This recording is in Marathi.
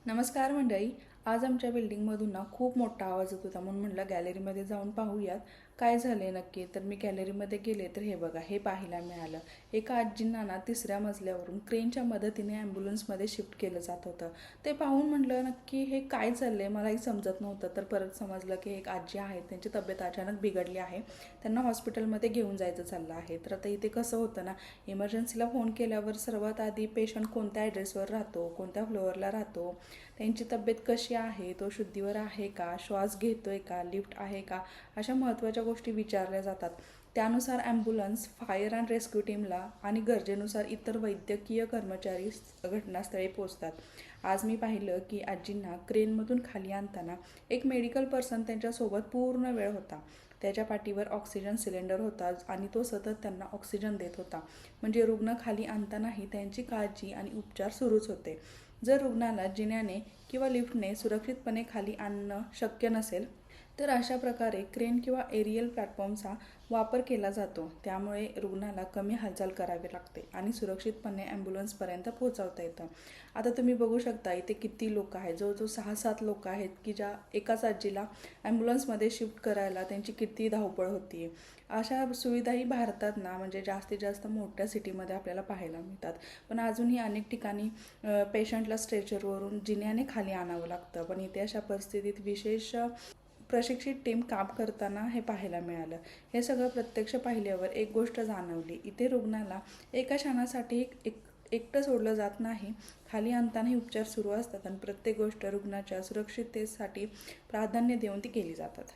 नमस्कार मंडळी. आज आमच्या बिल्डिंगमधून ना खूप मोठा आवाज येत होता, म्हणून म्हटलं गॅलरीमध्ये जाऊन पाहूयात काय झाले नक्की. तर मी गॅलरीमध्ये गेले तर हे बघा, हे पाहायला मिळालं. एका आजींना ना 3ऱ्या मजल्यावरून क्रेनच्या मदतीने ॲम्ब्युलन्समध्ये शिफ्ट केलं जात होतं. ते पाहून म्हटलं नक्की हे काय चाललंय, मलाही समजत नव्हतं. तर परत समजलं की एक आजी आहेत, त्यांची तब्येत अचानक बिघडली आहे, त्यांना हॉस्पिटलमध्ये घेऊन जायचं चाललं आहे. तर आता इथे कसं होतं ना, इमर्जन्सीला फोन केल्यावर सर्वात आधी पेशंट कोणत्या ॲड्रेसवर राहतो, कोणत्या फ्लोअरला राहतो, त्यांची तब्येत कशी आहे, तो शुद्धीवर आहे का, श्वास घेतोय का, लिफ्ट आहे का, अशा महत्त्वाच्या गोष्टी विचारल्या जातात. त्यानुसार ॲम्ब्युलन्स, फायर अँड रेस्क्यू टीमला आणि गरजेनुसार इतर वैद्यकीय कर्मचारी घटनास्थळी पोहोचतात. आज मी पाहिलं की आजींना क्रेनमधून खाली आणताना एक मेडिकल पर्सन त्यांच्यासोबत पूर्ण वेळ होता. त्याच्या पाठीवर ऑक्सिजन सिलेंडर होता आणि तो सतत त्यांना ऑक्सिजन देत होता. म्हणजे रुग्ण खाली आणतानाही त्यांची काळजी आणि उपचार सुरूच होते. जर रुग्णाला जिन्याने किंवा लिफ्टने सुरक्षितपणे खाली आणणं शक्य नसेल तर अशा प्रकारे क्रेन किंवा एरियल प्लॅटफॉर्मचा वापर केला जातो. त्यामुळे रुग्णाला कमी हालचाल करावी लागते आणि सुरक्षितपणे ॲम्ब्युलन्सपर्यंत पोहोचवता येतं. आता तुम्ही बघू शकता इथे किती लोक आहेत, जवळजवळ 6-7 लोक आहेत की ज्या एकाच आजीला ॲम्ब्युलन्समध्ये शिफ्ट करायला त्यांची किती धावपळ होती. अशा सुविधाही भारतात ना म्हणजे जास्तीत जास्त मोठ्या सिटीमध्ये आपल्याला पाहायला मिळतात. पण अजूनही अनेक ठिकाणी पेशंटला स्ट्रेचरवरून जिन्याने खाली आणावं लागतं. पण इथे अशा परिस्थितीत विशेष प्रशिक्षित टीम काम करताना हे पाहायला मिळालं. हे सगळं प्रत्यक्ष पाहिल्यावर एक गोष्ट जाणवली, इथे रुग्णाला एका क्षणासाठी एकटं सोडलं जात नाही. खाली आणतानाही उपचार सुरू असतात आणि प्रत्येक गोष्ट रुग्णाच्या सुरक्षिततेसाठी प्राधान्य देऊन ती केली जातात.